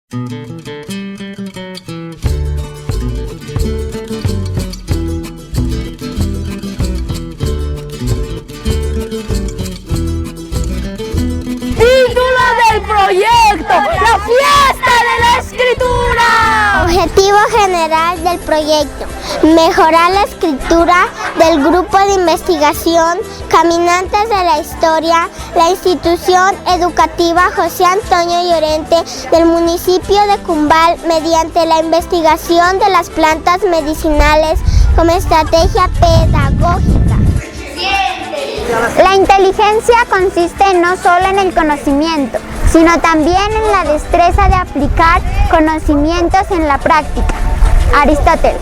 Título del proyecto: La fiesta de la escritura. Objetivo general del proyecto: mejorar la escritura del grupo de investigación Caminantes de la Historia, la institución educativa José Antonio Llorente del municipio de Cumbal, mediante la investigación de las plantas medicinales como estrategia pedagógica. La inteligencia consiste no solo en el conocimiento, sino también en la destreza de aplicar conocimientos en la práctica. Aristóteles.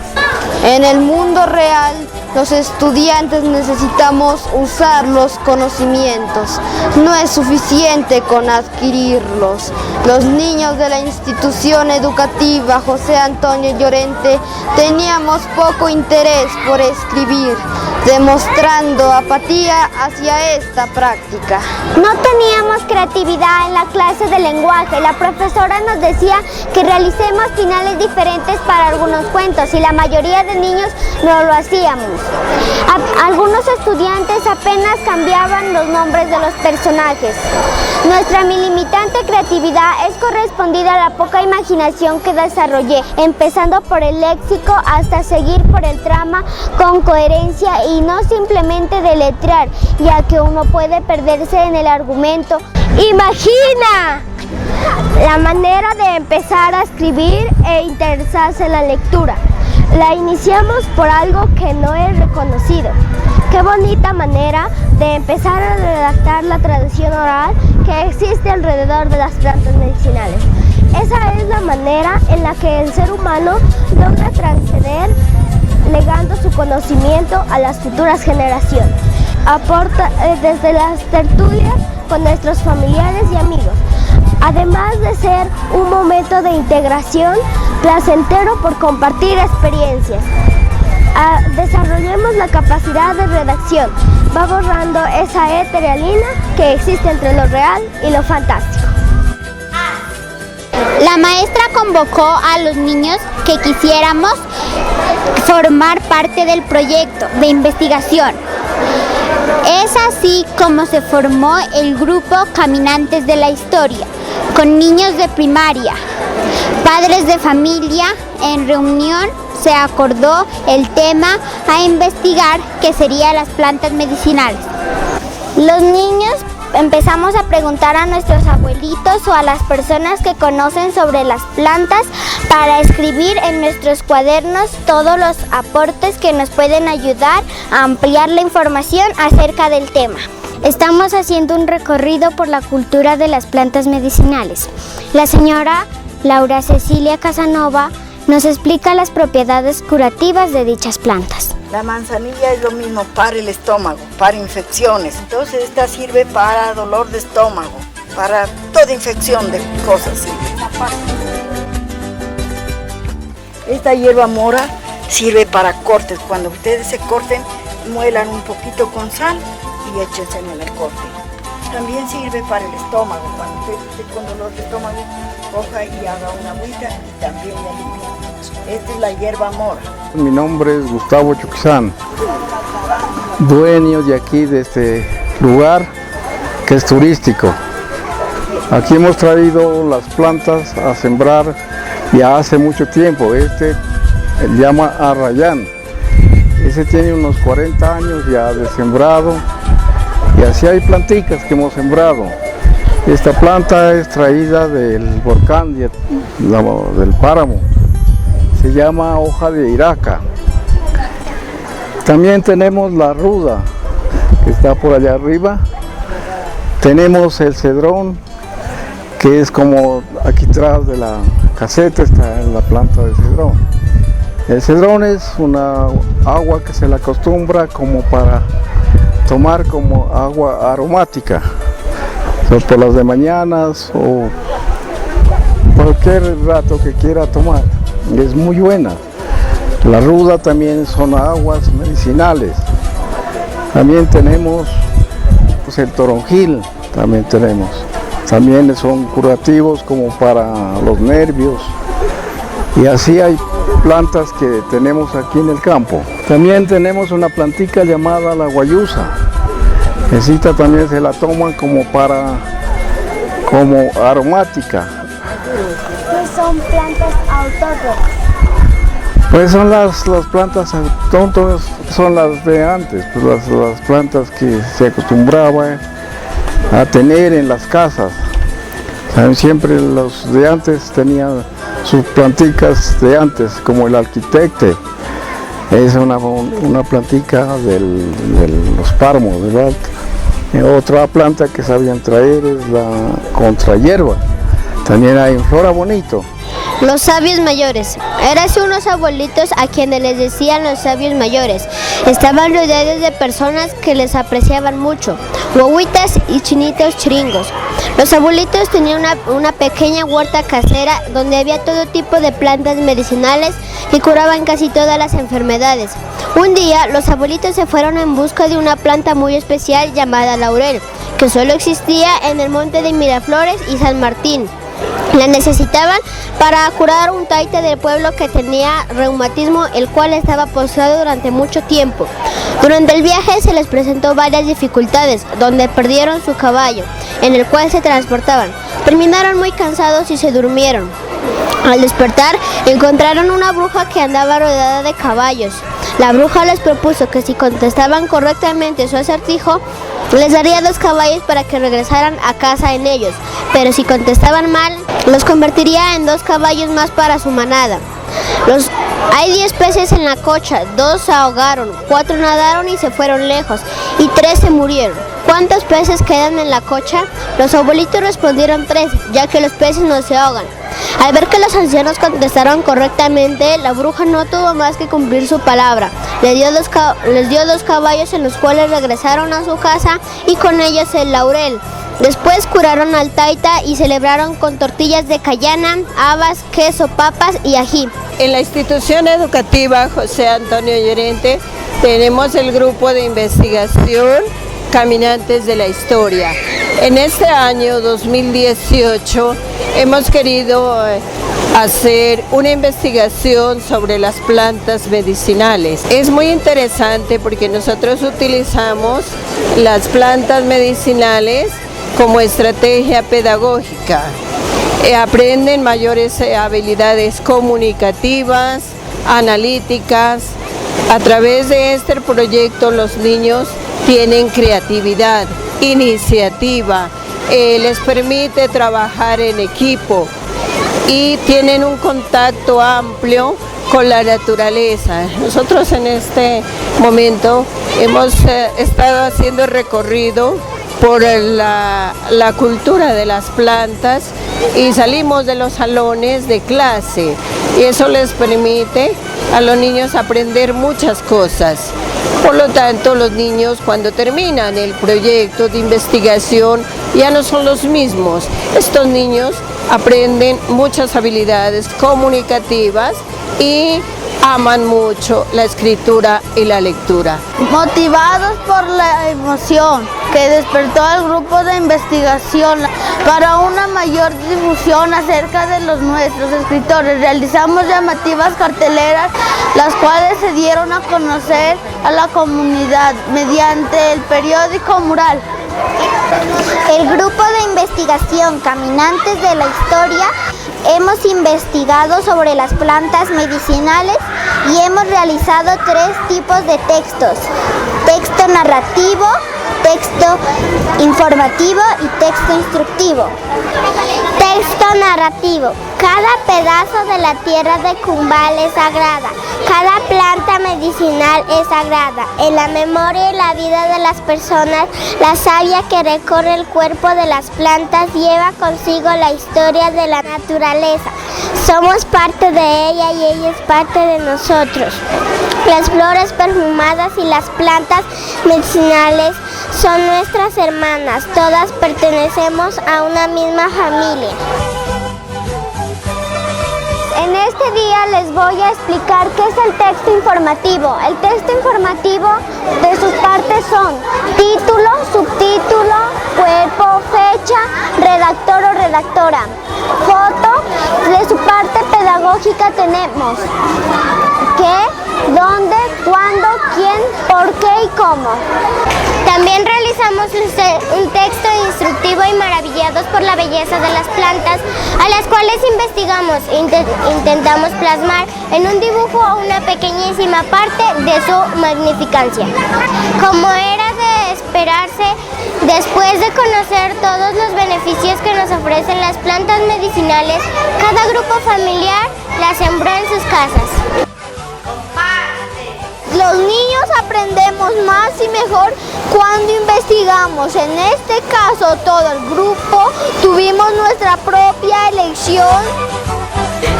En el mundo real, los estudiantes necesitamos usar los conocimientos. No es suficiente con adquirirlos. Los niños de la institución educativa José Antonio Llorente teníamos poco interés por escribir, demostrando apatía hacia esta práctica. No teníamos creatividad en la clase de lenguaje. La profesora nos decía que realicemos finales diferentes para algunos cuentos y la mayoría de niños no lo hacíamos. Algunos estudiantes apenas cambiaban los nombres de los personajes. Nuestra limitante creatividad es correspondida a la poca imaginación que desarrollé, empezando por el léxico hasta seguir por el trama con coherencia y no simplemente deletrear, ya que uno puede perderse en el argumento. ¡Imagina! La manera de empezar a escribir e interesarse en la lectura. La iniciamos por algo que no es reconocido. Qué bonita manera de empezar a redactar la tradición oral que existe alrededor de las plantas medicinales. Esa es la manera en la que el ser humano logra trascender, legando su conocimiento a las futuras generaciones. Aporta desde las tertulias con nuestros familiares y amigos, además de ser un momento de integración placentero por compartir experiencias. Desarrollemos la capacidad de redacción, va borrando esa eterealina que existe entre lo real y lo fantástico. La maestra convocó a los niños que quisiéramos formar parte del proyecto de investigación. Es así como se formó el grupo Caminantes de la Historia, con niños de primaria, padres de familia. En reunión se acordó el tema a investigar, que serían las plantas medicinales. Los niños empezamos a preguntar a nuestros abuelitos o a las personas que conocen sobre las plantas para escribir en nuestros cuadernos todos los aportes que nos pueden ayudar a ampliar la información acerca del tema. Estamos haciendo un recorrido por la cultura de las plantas medicinales. La señora Laura Cecilia Casanova nos explica las propiedades curativas de dichas plantas. La manzanilla es lo mismo para el estómago, para infecciones. Entonces esta sirve para dolor de estómago, para toda infección de cosas. Esta hierba mora sirve para cortes. Cuando ustedes se corten, muelan un poquito con sal y échense en el corte. También sirve para el estómago. Cuando usted esté con dolor de estómago, coja y haga una agüita y también le alivia. Esta es la hierba mora. Mi nombre es Gustavo Chuquizán, dueño de aquí, de este lugar que es turístico. Aquí hemos traído las plantas a sembrar ya hace mucho tiempo. Este se llama arrayán. Ese tiene unos 40 años ya de sembrado y así hay planticas que hemos sembrado. Esta planta es traída del volcán, del páramo. Se llama hoja de iraca. También tenemos la ruda, que está por allá arriba. Tenemos el cedrón, que es como aquí atrás de la caseta está en la planta de cedrón. El cedrón es una agua que se le acostumbra como para tomar como agua aromática, por las de mañanas o cualquier rato que quiera tomar. Es muy buena. La ruda también son aguas medicinales. También tenemos pues, el toronjil, también tenemos. también son curativos como para los nervios. Y así hay plantas que tenemos aquí en el campo. También tenemos una plantica llamada la guayusa. Esta también se la toman como aromática. ¿Qué son plantas autóctonas? Pues son las plantas autóctonas, son las de antes, pues las plantas que se acostumbraba a tener en las casas. Siempre los de antes tenían sus planticas de antes, como el arquitecte. Es una plantica de los páramos, ¿verdad? Otra planta que sabían traer es la contrahierba. También hay flora bonito. Los sabios mayores. Érase unos abuelitos a quienes les decían los sabios mayores. Estaban rodeados de personas que les apreciaban mucho, guaguitas y chinitos chiringos. Los abuelitos tenían una pequeña huerta casera donde había todo tipo de plantas medicinales que curaban casi todas las enfermedades. Un día los abuelitos se fueron en busca de una planta muy especial llamada laurel, que solo existía en el monte de Miraflores y San Martín. La necesitaban para curar un taita del pueblo que tenía reumatismo, el cual estaba postrado durante mucho tiempo. Durante el viaje se les presentó varias dificultades, donde perdieron su caballo, en el cual se transportaban. Terminaron muy cansados y se durmieron. Al despertar, encontraron una bruja que andaba rodeada de caballos. La bruja les propuso que si contestaban correctamente su acertijo, les daría 2 caballos para que regresaran a casa en ellos, pero si contestaban mal, los convertiría en 2 caballos más para su manada. Hay 10 peces en la cocha, 2 se ahogaron, 4 nadaron y se fueron lejos, y 3 se murieron. ¿Cuántos peces quedan en la cocha? Los abuelitos respondieron 3, ya que los peces no se ahogan. Al ver que los ancianos contestaron correctamente, la bruja no tuvo más que cumplir su palabra. Les dio 2 caballos en los cuales regresaron a su casa y con ellos el laurel. Después curaron al taita y celebraron con tortillas de cayana, habas, queso, papas y ají. En la institución educativa José Antonio Llorente tenemos el grupo de investigación Caminantes de la Historia. En este año 2018 hemos querido hacer una investigación sobre las plantas medicinales. Es muy interesante porque nosotros utilizamos las plantas medicinales como estrategia pedagógica. Aprenden mayores habilidades comunicativas, analíticas. A través de este proyecto los niños tienen creatividad, iniciativa, les permite trabajar en equipo y tienen un contacto amplio con la naturaleza. Nosotros en este momento hemos estado haciendo recorrido por la cultura de las plantas y salimos de los salones de clase y eso les permite a los niños aprender muchas cosas. Por lo tanto, los niños cuando terminan el proyecto de investigación ya no son los mismos. Estos niños aprenden muchas habilidades comunicativas y aman mucho la escritura y la lectura. Motivados por la emoción que despertó al grupo de investigación para una mayor difusión acerca de nuestros escritores, realizamos llamativas carteleras, las cuales se dieron a conocer a la comunidad mediante el periódico mural. El grupo de investigación Caminantes de la Historia hemos investigado sobre las plantas medicinales y hemos realizado 3 tipos de textos: texto narrativo, texto informativo y texto instructivo. Texto narrativo. Cada pedazo de la tierra de Cumbal es sagrada. Cada planta medicinal es sagrada. En la memoria y la vida de las personas, la savia que recorre el cuerpo de las plantas lleva consigo la historia de la naturaleza. Somos parte de ella y ella es parte de nosotros. Las flores perfumadas y las plantas medicinales son nuestras hermanas. Todas pertenecemos a una misma familia. En este día les voy a explicar qué es el texto informativo. El texto informativo de sus partes son título, subtítulo, cuerpo, fecha, redactor o redactora. Foto, de su parte pedagógica tenemos qué, dónde, cuándo, quién, por qué y cómo. También realizamos un texto instructivo y maravillados por la belleza de las plantas, a las cuales investigamos e intentamos plasmar en un dibujo una pequeñísima parte de su magnificencia. Como era de esperarse, después de conocer todos los beneficios que nos ofrecen las plantas medicinales, cada grupo familiar las sembró en sus casas. Los niños aprendemos más y mejor cuando investigamos. En este caso, todo el grupo tuvimos nuestra propia elección.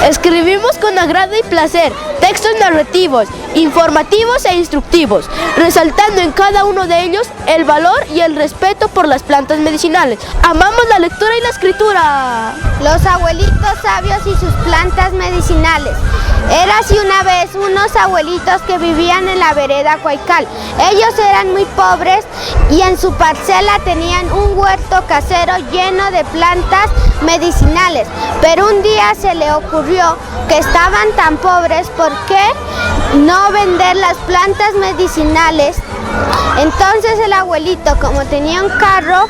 Escribimos con agrado y placer textos narrativos, informativos e instructivos, resaltando en cada uno de ellos el valor y el respeto por las plantas medicinales. Amamos la lectura y la escritura. Los abuelitos sabios y sus plantas medicinales. Érase una vez unos abuelitos que vivían en la vereda Cuaycal. Ellos eran muy pobres y en su parcela tenían un huerto casero lleno de plantas medicinales. Pero un día se le ocurrió que estaban tan pobres, ¿por qué no vender las plantas medicinales? Entonces el abuelito, como tenía un carro,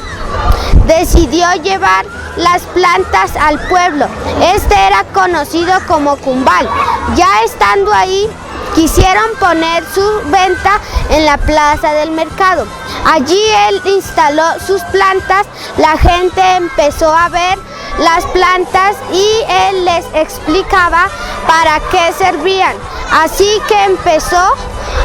decidió llevar las plantas al pueblo. Este era conocido como Cumbal. Ya estando ahí, quisieron poner su venta en la plaza del mercado. Allí él instaló sus plantas, la gente empezó a ver las plantas y él les explicaba para qué servían. Así que empezó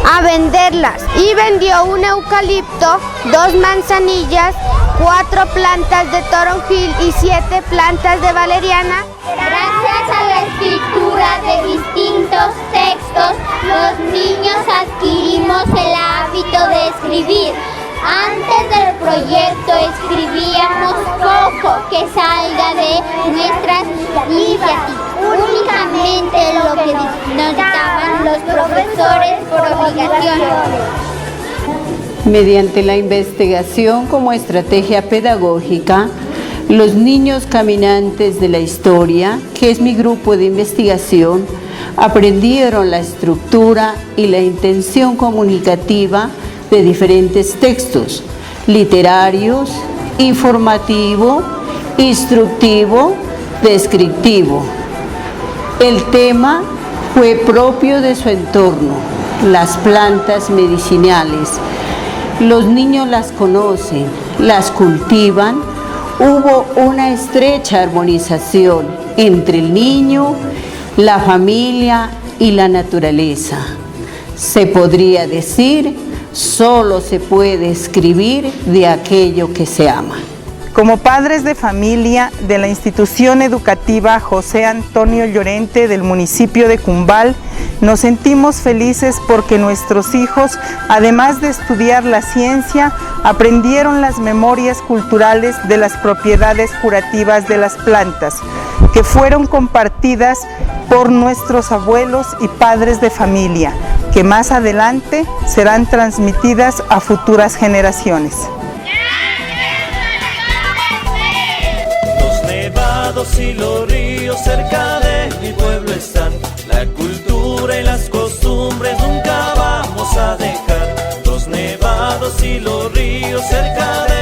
a venderlas y vendió un eucalipto, 2 manzanillas, 4 plantas de toronjil y 7 plantas de valeriana. Gracias a la escritura de distintos textos, los niños adquirimos el hábito de escribir. Antes del proyecto escribíamos poco que salga de nuestras iniciativas, únicamente lo que nos daban los profesores por obligación. Mediante la investigación como estrategia pedagógica, los niños caminantes de la historia, que es mi grupo de investigación, aprendieron la estructura y la intención comunicativa de diferentes textos literarios, informativo, instructivo, descriptivo. El tema fue propio de su entorno, las plantas medicinales. Los niños las conocen, las cultivan. Hubo una estrecha armonización entre el niño, la familia y la naturaleza. Se podría decir, solo se puede escribir de aquello que se ama. Como padres de familia de la institución educativa José Antonio Llorente del municipio de Cumbal, nos sentimos felices porque nuestros hijos, además de estudiar la ciencia, aprendieron las memorias culturales de las propiedades curativas de las plantas, que fueron compartidas por nuestros abuelos y padres de familia, que más adelante serán transmitidas a futuras generaciones. Los nevados y los ríos cerca de mi pueblo están, la cultura y las costumbres nunca vamos a dejar. Los nevados y los ríos cerca de